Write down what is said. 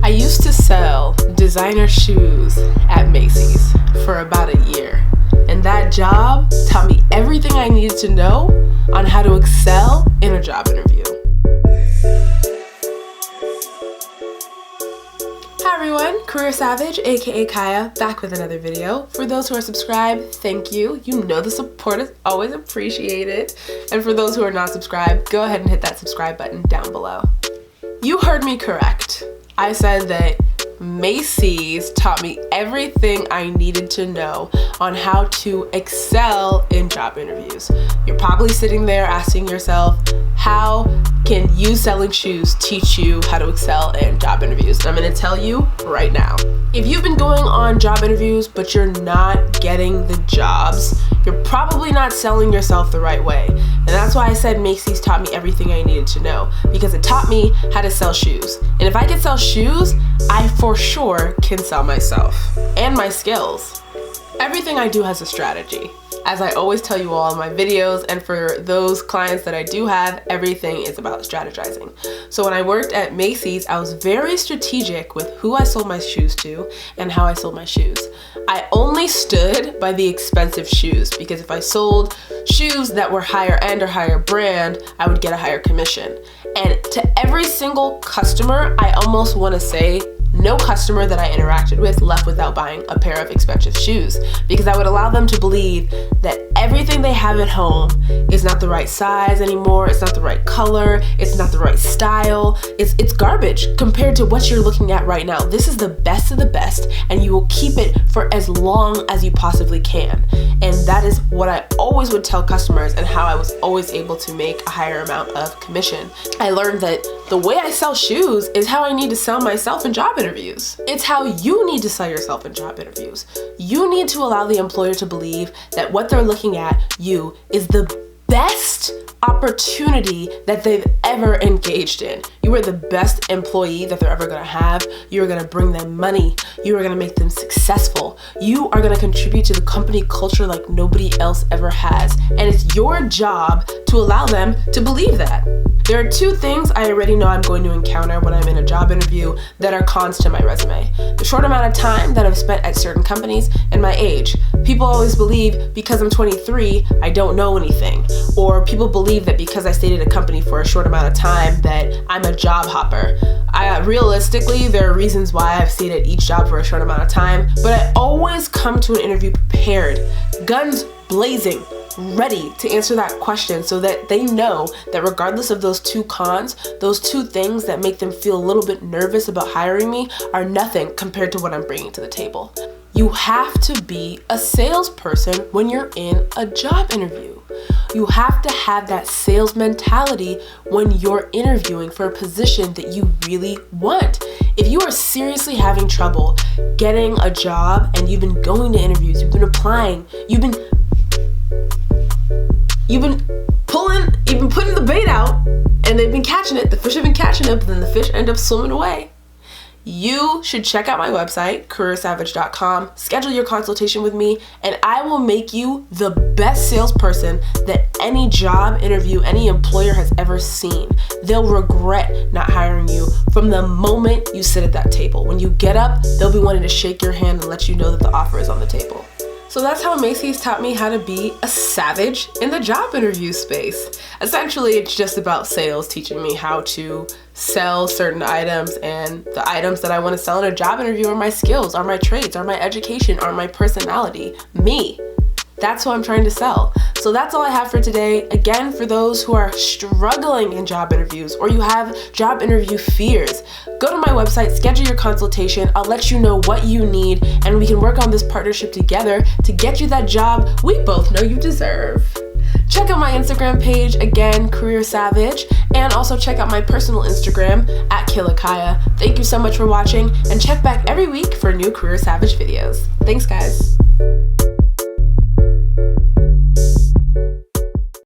I used to sell designer shoes at Macys for about a year, and that job taught me everything I needed to know on how to excel in a job interview. Hi everyone, Career Savage, aka Kyyah, back with another video. For those who are subscribed, thank you. You know the support is always appreciated. And for those who are not subscribed, go ahead and hit that subscribe button down below. You heard me correct. I said that Macys taught me everything I needed to know on how to excel in job interviews. You're probably sitting there asking yourself, how can you selling shoes teach you how to excel in job interviews? And I'm going to tell you right now. If you've been going on job interviews but you're not getting the jobs, you're probably not selling yourself the right way. And that's why I said Macys taught me everything I needed to know, because it taught me how to sell shoes. And if I can sell shoes, I for sure can sell myself and my skills. Everything I do has a strategy. As I always tell you all in my videos, and for those clients that I do have, everything is about strategizing. So when I worked at Macys, I was very strategic with who I sold my shoes to and how I sold my shoes. I only stood by the expensive shoes, because if I sold shoes that were higher end or higher brand, I would get a higher commission. And to every single customer, I almost want to say, no customer that I interacted with left without buying a pair of expensive shoes, because I would allow them to believe that everything they have at home is not the right size anymore, it's not the right color, it's not the right style, it's garbage compared to what you're looking at right now. This is the best of the best, and you will keep it for as long as you possibly can. And that is what I always would tell customers, and how I was always able to make a higher amount of commission. I learned that the way I sell shoes is how I need to sell myself in job interviews. It's how you need to sell yourself in job interviews. You need to allow the employer to believe that what they're looking at you is the best opportunity that they've ever engaged in. You are the best employee that they're ever gonna have. You are gonna bring them money. You are gonna make them successful. You are gonna contribute to the company culture like nobody else ever has. And it's your job to allow them to believe that. There are two things I already know I'm going to encounter when I'm in a job interview that are cons to my resume. The short amount of time that I've spent at certain companies and my age. People always believe because I'm 23, I don't know anything. Or people believe that because I stayed at a company for a short amount of time that I'm a job hopper. Realistically, there are reasons why I've stayed at each job for a short amount of time, but I always come to an interview prepared, guns blazing, ready to answer that question, so that they know that regardless of those two cons, those two things that make them feel a little bit nervous about hiring me are nothing compared to what I'm bringing to the table. You have to be a salesperson when you're in a job interview. You have to have that sales mentality when you're interviewing for a position that you really want. If you are seriously having trouble getting a job and you've been going to interviews, you've been applying, you've been putting the bait out, and they've been catching it, the fish have been catching it, but then the fish end up swimming away. You should check out my website, careersavage.com, schedule your consultation with me, and I will make you the best salesperson that any job interview, any employer has ever seen. They'll regret not hiring you from the moment you sit at that table. When you get up, they'll be wanting to shake your hand and let you know that the offer is on the table. So that's how Macys taught me how to be a savage in the job interview space. Essentially, it's just about sales, teaching me how to sell certain items, and the items that I want to sell in a job interview are my skills, are my traits, are my education, are my personality, me. That's what I'm trying to sell. So that's all I have for today. Again, for those who are struggling in job interviews or you have job interview fears, go to my website, schedule your consultation. I'll let you know what you need, and we can work on this partnership together to get you that job we both know you deserve. Check out my Instagram page, again, Career Savage, and also check out my personal Instagram at Kyyah. Thank you so much for watching, and check back every week for new Career Savage videos. Thanks, guys.